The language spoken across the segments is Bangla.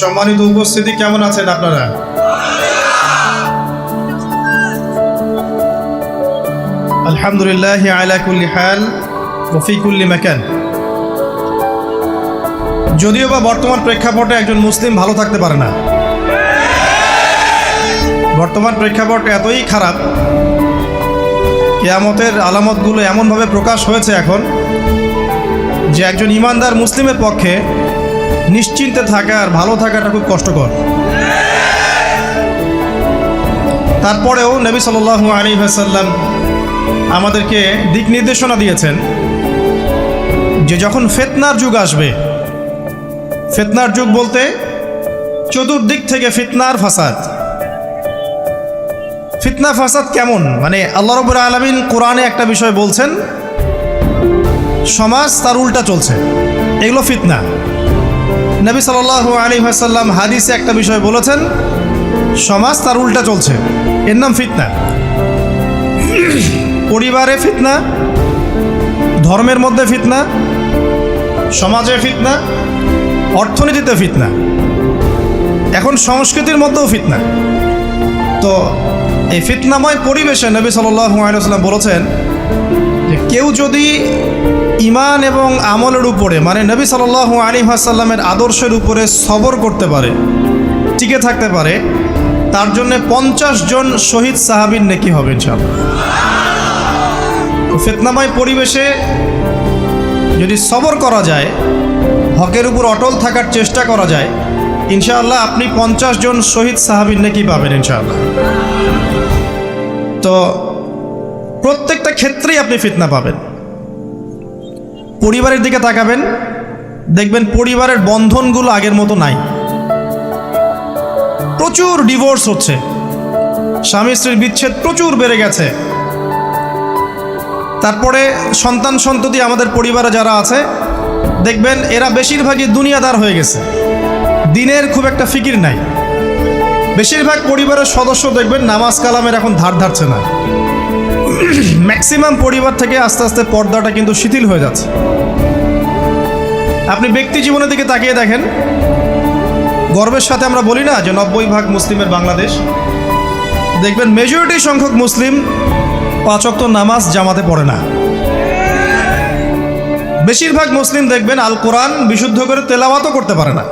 সম্মানিত উপস্থিতি, কেমন আছেন আপনারা? আলহামদুলিল্লাহ আলা কুল্লি হাল ওয়া ফি কুল্লি মাকান। যদিও বা বর্তমান প্রেক্ষাপটে একজন মুসলিম ভালো থাকতে পারে না। বর্তমান প্রেক্ষাপট এতই খারাপ, কিয়ামতের আলামতগুলো এমনভাবে প্রকাশ হয়েছে এখন যে একজন ইমানদার মুসলিমের পক্ষে নিশ্চিন্তে থাকা আর ভালো থাকাটা খুব কষ্টকর। তারপরেও নবী সাল্লাল্লাহু আলাইহি ওয়াসাল্লাম আমাদেরকে দিক নির্দেশনা দিয়েছেন যে যখন ফিতনার যুগ আসবে, ফিতনার যুগ বলতে চতুর্দিক থেকে ফিতনার ফাসাদ। ফিতনা ফাসাদ কেমন? মানে আল্লাহ রাব্বুল আলামিন কোরআনে একটা বিষয় বলছেন, সমাজ তার উল্টা চলছে, এগুলো ফিতনা। নবী সাল্লাল্লাহু আলাইহি ওয়াসাল্লাম হাদিসে একটা বিষয় বলেছেন, সমাজ তার উল্টা চলছে, এর নাম ফিতনা। পরিবারে ফিতনা, ধর্মের মধ্যে ফিতনা, সমাজে ফিতনা, অর্থনীতিতে ফিতনা, এখন সংস্কৃতির মধ্যেও ফিতনা। তো এই ফিতনাময় পরিবেশে নবী সাল্লাল্লাহু আলাইহি ওয়াসাল্লাম বলেছেন যে কেউ যদি ঈমান এবং আমলের উপরে, মানে নবী সাল্লাল্লাহু আলাইহি ওয়াসাল্লামের আদর্শের উপরে সবর করতে পারে, টিকে থাকতে পারে, তার জন্য 50 জন শহীদ সাহাবীর নেকি হবে ইনশাআল্লাহ। ফিতনাময় পরিবেশে যদি সবর করা যায়, হকের উপর অটল থাকার চেষ্টা করা যায়, ইনশাআল্লাহ আপনি 50 জন শহীদ সাহাবীর নেকি পাবেন ইনশাআল্লাহ। তো প্রত্যেকটা ক্ষেত্রেই আপনি ফিতনা পাবেন। পরিবারের দিকে তাকাবেন, দেখবেন পরিবারের বন্ধনগুলো আগের মতো নাই। প্রচুর ডিভোর্স হচ্ছে, স্বামী স্ত্রীর বিচ্ছেদ প্রচুর বেড়ে গেছে। তারপরে সন্তান সন্ততি আমাদের পরিবারে যারা আছে, দেখবেন এরা বেশিরভাগই দুনিয়াদার হয়ে গেছে, দিনের খুব একটা ফিকির নাই। বেশিরভাগ পরিবারের সদস্য দেখবেন নামাজ কালামের এখন ধার ধারছে না। ম্যাক্সিমাম পরিবার থেকে আস্তে আস্তে পর্দাটা কিন্তু শিথিল হয়ে যাচ্ছে। আপনি ব্যক্তি জীবনের দিকে তাকিয়ে দেখেন, গর্বের সাথে আমরা বলি না যে 90% মুসলিমের বাংলাদেশ, দেখবেন মেজরিটি সংখ্যক মুসলিম 5 ওয়াক্ত নামাজ জামাতে পড়ে না। বেশিরভাগ মুসলিম দেখবেন আল কোরআন বিশুদ্ধ করে তেলাওয়াতও করতে পারে না।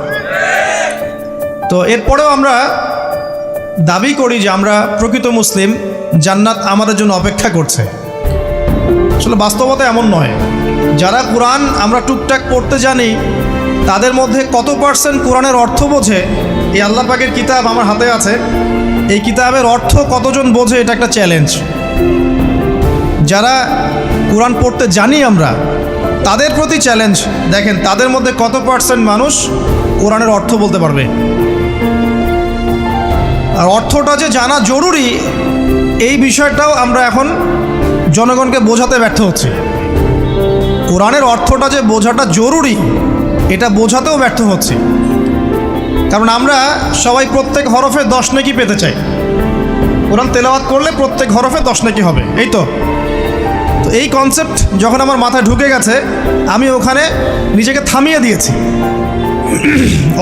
তো এরপরেও আমরা দাবি করি যে আমরা প্রকৃত মুসলিম, জান্নাত আমাদের জন্য অপেক্ষা করছে। আসলে বাস্তবতা এমন নয়। যারা কোরআন আমরা টুকটাক পড়তে জানি, তাদের মধ্যে কত % কোরআনের অর্থ বোঝে? এই আল্লাহ পাকের কিতাব আমার হাতে আছে, এই কিতাবের অর্থ কতজন বোঝে? এটা একটা চ্যালেঞ্জ। যারা কোরআন পড়তে জানি আমরা, তাদের প্রতি চ্যালেঞ্জ, দেখেন তাদের মধ্যে কত % মানুষ কোরআনের অর্থ বলতে পারবে। আর অর্থটা যে জানা জরুরি, এই বিষয়টাও আমরা এখন জনগণকে বোঝাতে ব্যর্থ হচ্ছি। কোরআনের অর্থটা যে বোঝাটা জরুরি, এটা বোঝাতেও ব্যর্থ হচ্ছি। কারণ আমরা সবাই প্রত্যেক হরফে 10 নেকি পেতে চাই। কোরআন তেলাওয়াত করলে প্রত্যেক হরফে 10 নেকি হবে, এই তো। তো এই কনসেপ্ট যখন আমার মাথায় ঢুকে গেছে, আমি ওখানে নিজেকে থামিয়ে দিয়েছি।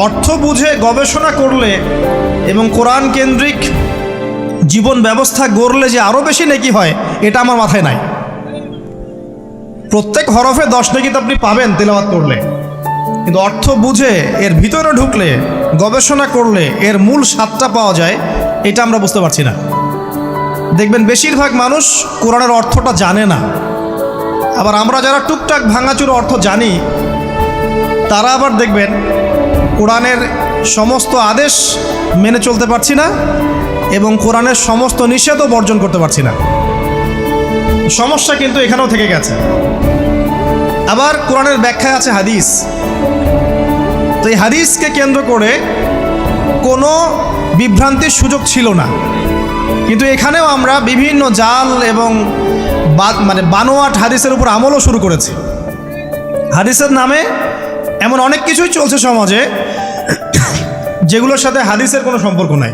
অর্থ বুঝে গবেষণা করলে এবং কোরআন কেন্দ্রিক জীবন ব্যবস্থা গড়লে যে আরও বেশি নেকি হয়, এটা আমার মাথায় নাই। প্রত্যেক হরফে 10 নেকি তো আপনি পাবেন তেলাওয়াত করলে, কিন্তু অর্থ বুঝে এর ভিতরে ঢুকলে, গবেষণা করলে এর মূল স্বাদটা পাওয়া যায়, এটা আমরা বুঝতে পারছি না। দেখবেন বেশিরভাগ মানুষ কোরআনের অর্থটা জানে না। আবার আমরা যারা টুকটাক ভাঙাচুর অর্থ জানি, তারা আবার দেখবেন কোরআনের সমস্ত আদেশ মেনে চলতে পারছি না এবং কোরআনের সমস্ত নিষেধও বর্জন করতে পারছি না। সমস্যা কিন্তু এখানেও থেকে গেছে। আবার কোরআনের ব্যাখ্যায় আছে হাদিস। তো এই হাদিসকে কেন্দ্র করে কোনো বিভ্রান্তির সুযোগ ছিল না, কিন্তু এখানেও আমরা বিভিন্ন জাল এবং বানোয়াট হাদিসের উপর আমলও শুরু করেছি। হাদিসের নামে এমন অনেক কিছুই চলছে সমাজে যেগুলোর সাথে হাদিসের কোনো সম্পর্ক নাই।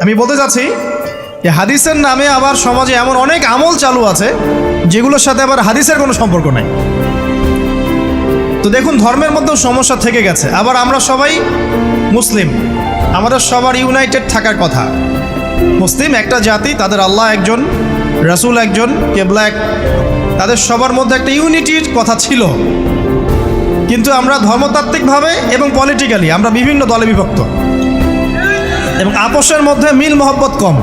আমি বলতে চাচ্ছি যে হাদিসের নামে আবার সমাজে এমন অনেক আমল চালু আছে যেগুলোর সাথে আবার হাদিসের কোনো সম্পর্ক নাই। তো দেখুন, ধর্মের মধ্যেও সমস্যা থেকে গেছে। আবার আমরা সবাই মুসলিম, আমাদের সবার ইউনাইটেড থাকার কথা। মুসলিম একটা জাতি, তাদের আল্লাহ একজন, রাসূল একজন, কেবলা এক, তাদের সবার মধ্যে একটা ইউনিটির কথা ছিল। কিন্তু আমরা ধর্মতাত্ত্বিকভাবে এবং পলিটিক্যালি আমরা বিভিন্ন দলে বিভক্ত এবং আপোষের মধ্যে মিল মহব্বত কম।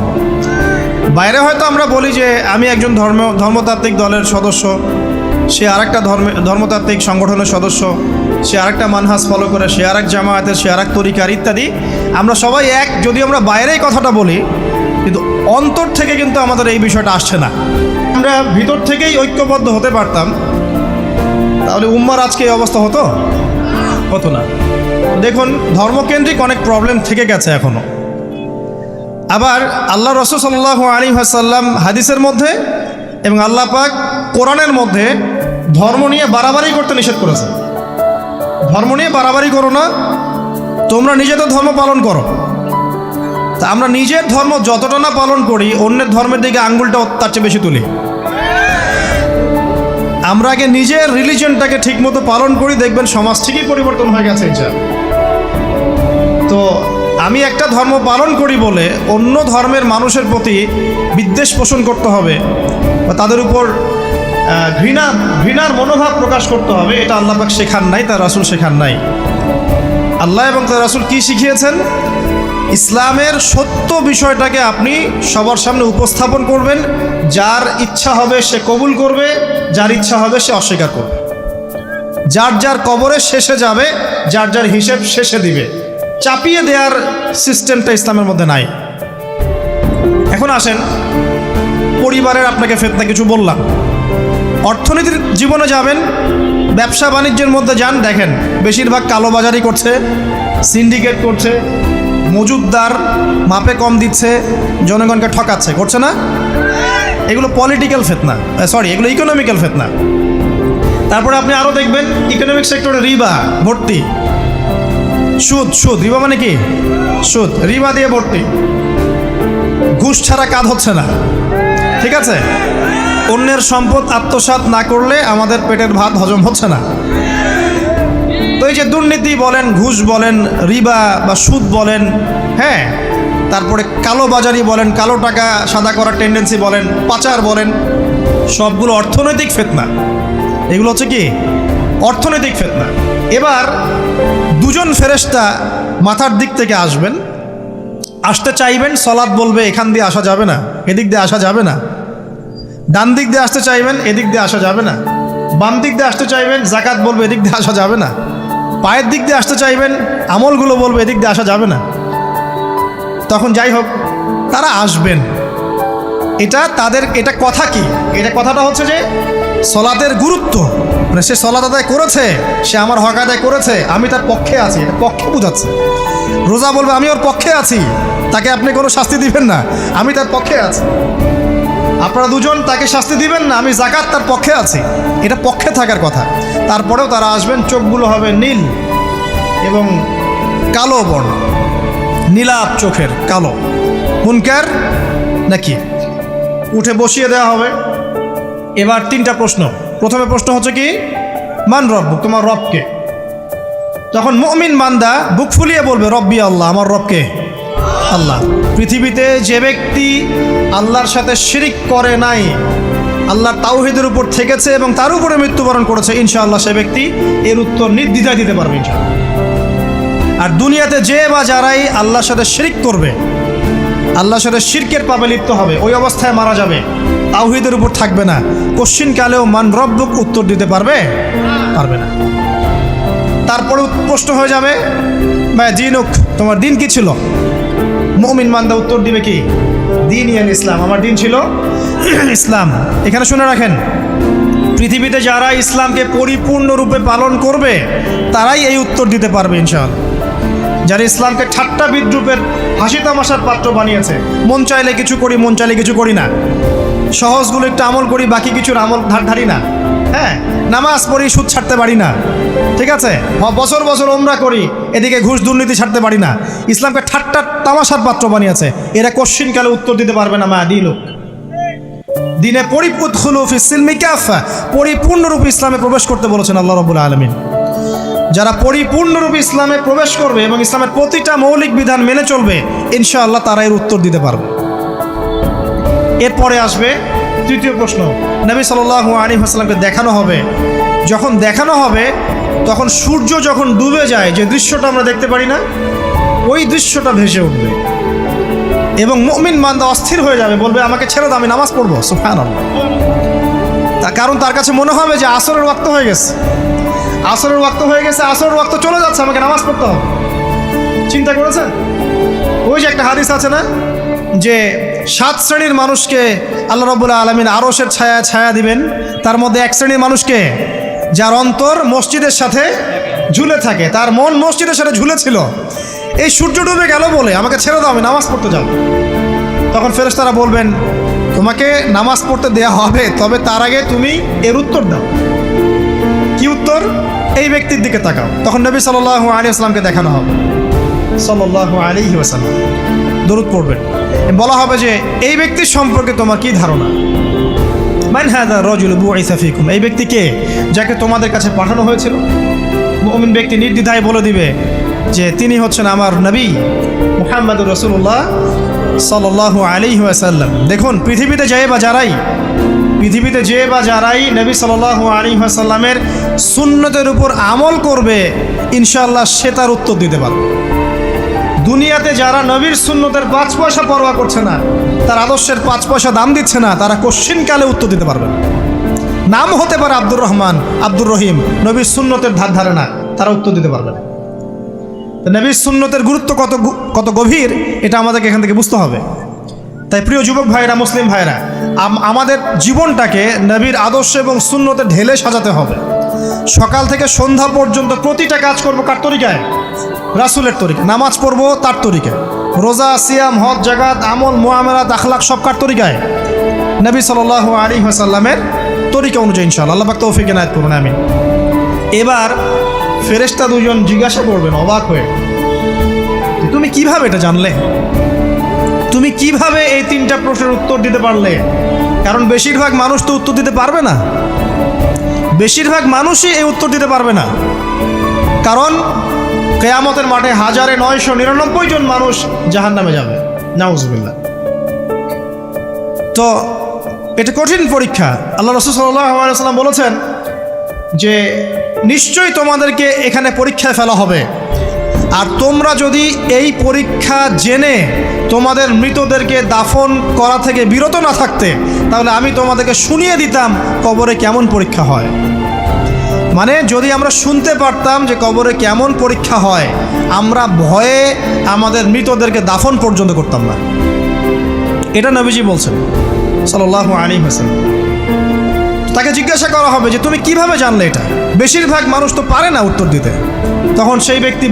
বাইরে হয়তো আমরা বলি যে আমি একজন ধর্মতাত্ত্বিক দলের সদস্য, সে আরেকটা ধর্মতাত্ত্বিক সংগঠনের সদস্য, সে আরেকটা মানহাজ ফলো করে, সে আরেক জামায়াতের, সে আরেক তরিকার ইত্যাদি। আমরা সবাই এক, যদি আমরা বাইরেই কথাটা বলি, কিন্তু অন্তর থেকে কিন্তু আমাদের এই বিষয়টা আসছে না। আমরা ভিতর থেকেই ঐক্যবদ্ধ হতে পারতাম, তাহলে উম্মার আজকে এই অবস্থা হতো না। দেখুন, ধর্মকেন্দ্রিক অনেক প্রবলেম থেকে গেছে এখনো। আবার আল্লাহ রাসূল সাল্লাল্লাহু আলাইহি ওয়াসাল্লাম হাদিসের মধ্যে এবং আল্লাহ পাক কোরআনের মধ্যে ধর্ম নিয়ে বাড়াবাড়ি করতে নিষেধ করেছে। ধর্ম নিয়ে বাড়াবাড়ি করো না, তোমরা নিজেদের ধর্ম পালন করো। তা আমরা নিজের ধর্ম যতটা না পালন করি, অন্যের ধর্মের দিকে আঙ্গুলটা তার চেয়ে বেশি তুলি। আমরা আগে নিজের রিলিজনটাকে ঠিকমতো পালন করি, দেখবেন সমাজ ঠিকই পরিবর্তন হয়ে গেছে। তো আমি একটা ধর্ম পালন করি বলে অন্য ধর্মের মানুষের প্রতি বিদ্বেষ পোষণ করতে হবে বা তাদের উপর ঘৃণার মনোভাব প্রকাশ করতে হবে, এটা আল্লাহ পাক শেখান নাই, তার রাসূল শেখান নাই। আল্লাহ এবং তার রাসূল কি শিখিয়েছেন? ইসলামের সত্য বিষয়টাকে আপনি সবার সামনে উপস্থাপন করবেন। যার ইচ্ছা হবে সে কবুল করবে, যার ইচ্ছা হবে সে অস্বীকার করবে। যার যার কবরে শেষে যাবে, যার যার হিসেব শেষে দিবে। চাপিয়ে দেওয়ার সিস্টেমটা ইসলামের মধ্যে নাই। এখন আসেন, পরিবারের আপনাকে ফিতনা কিছু বললাম। অর্থনীতির জীবনে যাবেন, ব্যবসা বাণিজ্যের মধ্যে যান, দেখেন বেশিরভাগ কালোবাজারি করছে, সিন্ডিকেট করছে, মজুদদার মাপে কম দিচ্ছে, জনগণকে ঠকাচ্ছে, করছে না? এগুলো পলিটিক্যাল ফিতনা, এগুলো ইকোনমিক্যাল ফিতনা। তারপরে আপনি আরও দেখবেন ইকোনমিক সেক্টরে রিবা ভর্তি, সুদ রিবা মানে কি? সুদ, রিবা দিয়ে ভর্তি। ঘুষ ছাড়া কাজ হচ্ছে না, ঠিক আছে? অন্যের সম্পদ আত্মসাৎ না করলে আমাদের পেটের ভাত হজম হচ্ছে না। তো এই যে দুর্নীতি বলেন, ঘুষ বলেন, রিবা বা সুদ বলেন, হ্যাঁ, তারপরে কালোবাজারি বলেন, কালো টাকা সাদা করার টেন্ডেন্সি বলেন, পাচার বলেন, সবগুলো অর্থনৈতিক ফিতনা। এগুলো হচ্ছে কি? অর্থনৈতিক ফিতনা। এবার দুজন ফেরেশতা মাথার দিক থেকে আসতে চাইবেন, সালাত বলবে এখান দিয়ে আসা যাবে না, এদিক দিয়ে আসা যাবে না। ডান দিক দিয়ে আসতে চাইবেন, এদিক দিয়ে আসা যাবে না। বাম দিক দিয়ে আসতে চাইবেন, যাকাত বলবে এদিক দিয়ে আসা যাবে না। পায়ের দিক দিয়ে আসতে চাইবেন, আমলগুলো বলবে এদিক দিয়ে আসা যাবে না। তখন যাই হোক, তারা আসবেন। এটা কথা কি? এটা কথাটা হচ্ছে যে সলাতের গুরুত্ব, মানে সে সলাত আদায় করেছে, সে আমার হক আদায় করেছে, আমি তার পক্ষে আছি, এটা পক্ষে বোঝাচ্ছে। রোজা বলবে আমি ওর পক্ষে আছি, তাকে আপনি কোনো শাস্তি দিবেন না, আমি তার পক্ষে আছি। আপনারা দুজন তাকে শাস্তি দিবেন না, আমি যাকাত তার পক্ষে আছি, এটা পক্ষে থাকার কথা। তারপরেও তারা আসবেন, চোখগুলো হবে নীল এবং কালো বর্ণ, নীলাপ চোখের কালো। মুনকার নাকি উঠে বসিয়ে দেওয়া হবে। এবার তিনটা প্রশ্ন। প্রথমে প্রশ্ন হচ্ছে কি? মান রব্বুক, তোমার রবকে? তখন মুমিন বান্দা বুক ফুলিয়ে বলবে রব্বি আল্লাহ, আমার রবকে আল্লাহ। পৃথিবীতে যে ব্যক্তি আল্লাহর সাথে শিরিক করে নাই, আল্লাহর তাওহীদের উপর থেকেছে এবং তার উপরে মৃত্যুবরণ করেছে, ইনশাআল্লাহ সে ব্যক্তি এর উত্তর নির্দ্বিধায় দিতে পারবে ইনশাআল্লাহ। আর দুনিয়াতে যে বা যারাই আল্লাহর সাথে শিরিক করবে, আল্লাহর সাথে শিরকের পাপে লিপ্ত হবে, ওই অবস্থায় মারা যাবে, তাওহীদের উপর থাকবে না, কোশ্চিনকালেও মান রব্বুক উত্তর দিতে পারবে না। তারপরে প্রশ্ন হয়ে যাবে মা দিনুক, তোমার দিন কি ছিল? মুমিন বান্দা উত্তর দিবে কি? দিন ইয়ান ইসলাম, আমার দিন ছিল ইসলাম। এখানে শুনে রাখেন, পৃথিবীতে যারা ইসলামকে পরিপূর্ণরূপে পালন করবে তারাই এই উত্তর দিতে পারবে ইনশাআল্লাহ। যারা ইসলামকে ঠাট্টা বিদ্রুপের হাসি তামাশার পাত্র বানিয়েছে, মন চাইলে কিছু করি, মন চাইলে কিছু করি না, সহজগুলো একটু আমল করি, বাকি কিছুর আমল ধারি না, হ্যাঁ, নামাজ পড়ি, সুদ ছাড়তে পারি না, ঠিক আছে, বছর বছর ওমরা করি, এদিকে ঘুষ দুর্নীতি ছাড়তে পারি না, ইসলামকে ঠাট্টা তামাশার পাত্র বানিয়েছে, এরা কোশ্চিনকালে উত্তর দিতে পারবে না মা দিনুক। দিনে পরিপূর্ণরূপে ইসলামে প্রবেশ করতে বলেছেন আল্লাহ রাব্বুল আলামিন। যারা পরিপূর্ণরূপে ইসলামে প্রবেশ করবে এবং ইসলামের প্রতিটা মৌলিক বিধান মেনে চলবে, ইনশাআল্লাহ তারা এর উত্তর দিতে পারবে। এরপরে আসবে তৃতীয় প্রশ্ন। নবী সাল্লাল্লাহু আলাইহি ওয়াসাল্লামকে দেখানো হবে, যখন দেখানো হবে তখন সূর্য যখন ডুবে যায়, যে দৃশ্যটা আমরা দেখতে পারি না, ওই দৃশ্যটা ভেসে উঠবে এবং মুমিন বান্দা অস্থির হয়ে যাবে, বলবে আমাকে ছেড়ে দাও, আমি নামাজ পড়বো। সুবহানাল্লাহ। তার কারণ তার কাছে মনে হবে যে আসরের ওয়াক্ত হয়ে গেছে, আসরের ওয়াক্ত হয়ে গেছে, আসরের ওয়াক্ত চলে যাচ্ছে, আমাকে নামাজ পড়তে হবে। চিন্তা করেছেন? ওই যে একটা হাদিস আছে না, যে 7 শ্রেণীর মানুষকে আল্লাহ রাব্বুল আলামিন আরশের ছায়া ছায়া দিবেন, তার মধ্যে এক শ্রেণীর মানুষকে যার অন্তর মসজিদের সাথে ঝুলে থাকে, তার মন মসজিদের সাথে ঝুলেছিল, এই সূর্য ডুবে গেল বলে আমাকে ছেড়ে দাও, আমি নামাজ পড়তে যাব। তখন ফেরেশতারা বলবেন তোমাকে নামাজ পড়তে দেয়া হবে, তবে তার আগে তুমি এর উত্তর দাও। কি উত্তর? এই ব্যক্তির দিকে তাকাও। তখন নবী সাল্লাল্লাহু আলাইহি ওয়াসাল্লামকে দেখানো হবে, সাল্লাল্লাহু আলাইহি ওয়াসাল্লাম দরুদ পড়বেন, বলা হবে যে এই ব্যক্তির সম্পর্কে তোমার কি ধারণা? মান হাযা রাজুল বুইসা ফীকুম, এই ব্যক্তি কে, যাকে তোমাদের কাছে পাঠানো হয়েছিল? মুমিন ব্যক্তি নির্দ্বিধায় বলে দিবে যে তিনি হচ্ছেন আমার নবী মুহাম্মদুর রাসূলুল্লাহ সাল্লাল্লাহু আলাইহি ওয়াসাল্লাম। দেখুন, পৃথিবীতে যেয়ে বা যারাই নবী সাল্লাল্লাহু আলাইহি ওয়াসাল্লামের সুন্নতের উপর আমল করবে, ইনশাআল্লাহ সে তার উত্তর দিতে পারবে। দুনিয়াতে যারা নবীর সুন্নতের 5 পয়সা পরোয়া করছে না, তার আদর্শের 5 পয়সা দাম দিচ্ছে না, তারা কোশ্চিনকালে উত্তর দিতে পারবে না। নাম হতে পারে আব্দুর রহমান, আব্দুর রহিম, নবীর সুন্নতের ধার ধারে না, তারা উত্তর দিতে পারবে না। নবীর সুন্নতের গুরুত্ব কত গভীর, এটা আমাদেরকে এখান থেকে বুঝতে হবে। তাই প্রিয় যুবক ভাইরা, মুসলিম ভাইরা, আমাদের জীবনটাকে নবীর আদর্শ এবং সুন্নতে ঢেলে সাজাতে হবে। সকাল থেকে সন্ধ্যা পর্যন্ত প্রতিটা কাজ করবো কার তরিকায়? রাসূলের তরিকা। নামাজ পড়বো তার তরিকায়, রোজা, সিয়াম, হজ, জাকাত, আমল, মুআমালাত, আখলাক সব কার তরিকায়? নবী সাল্লাল্লাহু আলাইহি ওয়াসাল্লামের তরিকা অনুযায়ী ইনশাআল্লাহ। আল্লাহ পাক তৌফিক এনায়েত করুন, আমিন। এবার ফেরেশতা দুজন জিজ্ঞাসা করবেন অবাক হয়ে, তুমি কিভাবে এটা জানলে? তুমি কিভাবে এই 3টা প্রশ্নের উত্তর দিতে পারলে? কারণ বেশিরভাগ মানুষ তো উত্তর দিতে পারবে না, বেশিরভাগ মানুষই এই উত্তর দিতে পারবে না। কারণ কিয়ামতের মাঠে 1999 জন মানুষ জাহান্নামে যাবে, নাউজুবিল্লাহ। তো এটা কঠিন পরীক্ষা। আল্লাহ রাসূল সাল্লাল্লাহু আলাইহি ওয়াসাল্লাম বলেছেন যে নিশ্চয়ই তোমাদেরকে এখানে পরীক্ষায় ফেলা হবে, আর তোমরা যদি এই পরীক্ষা জেনে তোমাদের মৃতদেরকে দাফন করা থেকে বিরত না থাকতে, তাহলে আমি তোমাদেরকে শুনিয়ে দিতাম কবরে কেমন পরীক্ষা হয়। মানে যদি আমরা শুনতে পারতাম যে কবরে কেমন পরীক্ষা হয়, আমরা ভয়ে আমাদের মৃতদেরকে দাফন পর্যন্ত করতাম না। এটা নবীজি বলছেন সাল্লাল্লাহু আলাইহি ওয়াসাল্লাম। তাকে জিজ্ঞাসা করা হবে যে তুমি কিভাবে জানলে এটা? বেশিরভাগ মানুষ তো পারে না উত্তর দিতে। তখন সেই ব্যক্তি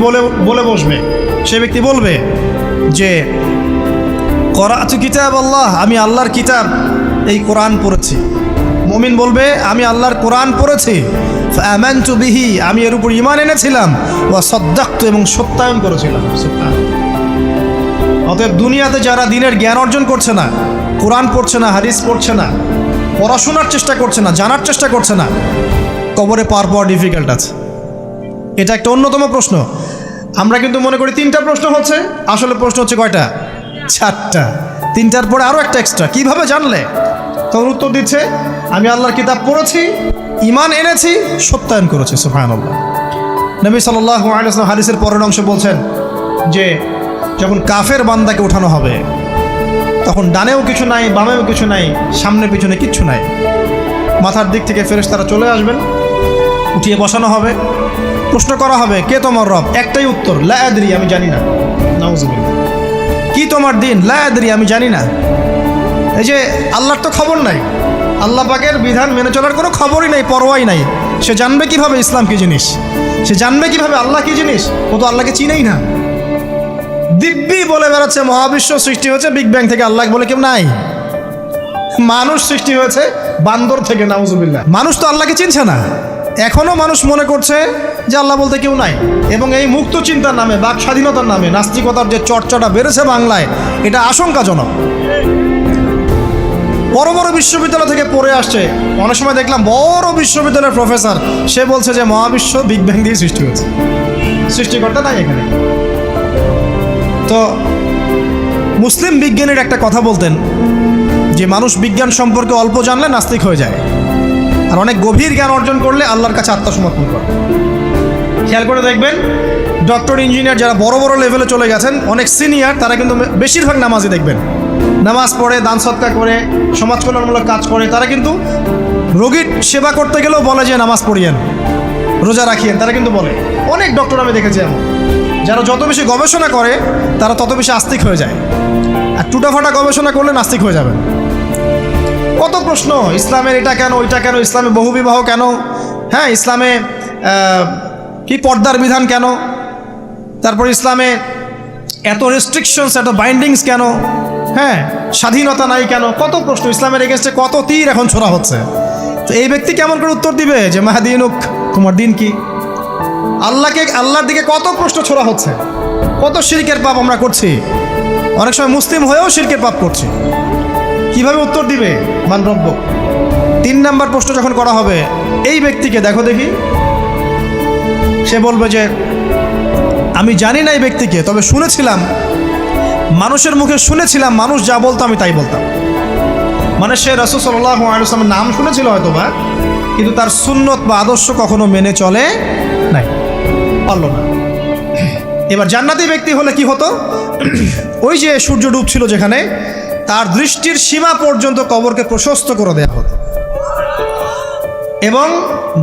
বলে বসবে, সেই ব্যক্তি বলবে যে করাতু কিতাব আল্লাহ, আমি আল্লাহর কিতাব এই কোরআন পড়েছি। মুমিন বলবে আমি আল্লাহর কোরআন পড়েছি, ফাআমানতু বিহি, আমি এর উপর ঈমান এনেছিলাম, ওয়া সাদ্দাকতু, এবং সত্যায়ন করেছিলাম। অতএব দুনিয়াতে যারা দ্বীনের জ্ঞান অর্জন করছে না, কোরআন পড়ছে না, হাদিস পড়ছে না, পড়াশোনার চেষ্টা করছে না, জানার চেষ্টা করছে না, কবরে পাওয়া ডিফিকাল্ট আছে। এটা একটা অন্যতম প্রশ্ন। আমরা কিন্তু মনে করি 3টা প্রশ্ন হচ্ছে, আসলে প্রশ্ন হচ্ছে কয়টা? 4টা। 3টার পরে আরও একটা এক্সট্রা। কিভাবে জানলে? তখন উত্তর দিচ্ছে আমি আল্লাহর কিতাব পড়েছি, ঈমান এনেছি, সত্যায়ন করেছি। সুবহানাল্লাহ। নবী সাল্লাল্লাহু আলাইহি ওয়াসাল্লাম হাদিসের পরের অংশে বলছেন যে যখন কাফের বান্দাকে উঠানো হবে, তখন ডানেও কিছু নাই, বামেও কিছু নাই, সামনে পিছনে কিচ্ছু নাই। মাথার দিক থেকে ফেরেশতারা চলে আসবেন, উঠিয়ে বসানো হবে, প্রশ্ন করা হবে কে তোমার রব? একটাই উত্তর, লা আদরি, আমি জানি না। নাউজুবিল্লাহ। কি তোমার দিন? লা আদরি, আমি জানি না। এই যে আল্লাহর তো খবর নাই, আল্লাহ পাকের বিধান মেনে চলার কোনো খবরই নাই, পরোয়াই নাই। সে জানবে কিভাবে ইসলাম কি জিনিস? সে জানবে কিভাবে আল্লাহ কি জিনিস? ও তো আল্লাহকে চিনেই না। দিব্যি বলে বেড়াচ্ছে মহাবিশ্ব সৃষ্টি হয়েছে বিগ ব্যাং থেকে, আল্লাহ বলে কেউ নাই। মানুষ সৃষ্টি হয়েছে বান্দর থেকে, নাউজুবিল্লাহ। মানুষ তো আল্লাহকে চিনছে না। এখনও মানুষ মনে করছে যে আল্লাহ বলতে কেউ নাই। এবং এই মুক্ত চিন্তার নামে, বাক স্বাধীনতার নামে নাস্তিকতার যে চর্চাটা বেড়েছে বাংলায়, এটা আশঙ্কাজনক। বড় বড় বিশ্ববিদ্যালয় থেকে পড়ে আসছে, অনেক সময় দেখলাম বড় বিশ্ববিদ্যালয়ের প্রফেসর, সে বলছে যে মহাবিশ্ব বিগ ব্যাং দিয়ে সৃষ্টি হয়েছে, সৃষ্টিকর্তা নাই এখানে। তো মুসলিম বিজ্ঞানীর একটা কথা বলতেন যে মানুষ বিজ্ঞান সম্পর্কে অল্প জানলে নাস্তিক হয়ে যায়, আর অনেক গভীর জ্ঞান অর্জন করলে আল্লাহর কাছে আত্মসমর্পণ করে। খেয়াল করে দেখবেন ডক্টর, ইঞ্জিনিয়ার যারা বড় বড় লেভেলে চলে গেছেন, অনেক সিনিয়র, তারা কিন্তু বেশিরভাগ নামাজি দেখবেন, নামাজ পড়ে, দান সৎকার করে, সমাজ কল্যাণমূলক কাজ করে। তারা কিন্তু রোগীর সেবা করতে গেলেও বলে যে নামাজ পড়িয়েন, রোজা রাখিয়েন, তারা কিন্তু বলে। অনেক ডক্টর আমি দেখেছি এমন, যারা যত বেশি গবেষণা করে তারা তত বেশি আস্তিক হয়ে যায়, আর টুটাফাটা গবেষণা করলে নাস্তিক হয়ে যাবেন। কত প্রশ্ন, ইসলামের এটা কেন, ওইটা কেন, ইসলামে বহুবিবাহ কেন, হ্যাঁ ইসলামে কি পর্দার বিধান কেন, তারপর ইসলামে এত রেস্ট্রিকশনস, এত বাইন্ডিংস কেন, হ্যাঁ স্বাধীনতা নাই কেন, কত প্রশ্ন। ইসলামের এগেনস্টে কত তীর এখন ছোড়া হচ্ছে। তো এই ব্যক্তি কেমন করে উত্তর দিবে যে মাহাদিনুক, তোমার দিন কি? আল্লাহর দিকে কত প্রশ্ন ছোড়া হচ্ছে, কত শিরকের পাপ আমরা করছি, অনেক সময় মুসলিম হয়েও শিরকের পাপ করছি। কিভাবে উত্তর দিবে মানরব্য? 3 নাম্বার প্রশ্ন যখন করা হবে, এই ব্যক্তিকে দেখো দেখি, সে বলবে যে আমি জানি না এই ব্যক্তিকে, তবে শুনেছিলাম, মানুষের মুখে শুনেছিলাম, মানুষ যা বলতো আমি তাই বলতাম। মানে সে রাসূল সাল্লাল্লাহু আলাইহি ওয়াসাল্লামের নাম শুনেছিল হয়তো বা, কিন্তু তার সুন্নত বা আদর্শ কখনো মেনে চলে নাই, পারলো না। এবার জান্নাতি ব্যক্তি হলে কি হতো? ওই যে সূর্য ডুবছিল যেখানে, তার দৃষ্টির সীমা পর্যন্ত কবরকে প্রশস্ত করে দেওয়া হতো, এবং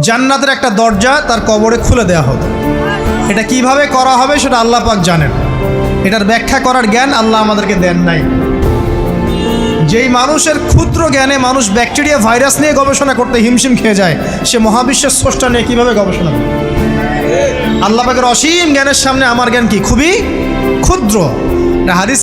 জান্নাতের একটা দরজা তার কবরে খুলে দেওয়া হতো। এটা কিভাবে করা হবে সেটা আল্লাহ পাক জানেন, এটার ব্যাখ্যা করার জ্ঞান আল্লাহ আমাদেরকে দেন নাই। যেই মানুষের ক্ষুদ্র জ্ঞানে মানুষ ব্যাকটেরিয়া ভাইরাস নিয়ে গবেষণা করতে হিমশিম খেয়ে যায়, সে মহাবিশ্বের স্রষ্টা নিয়ে কীভাবে গবেষণা করে? আল্লাহ পাকের অসীম জ্ঞানের সামনে আমার জ্ঞান কি? খুবই ক্ষুদ্র। হাদিস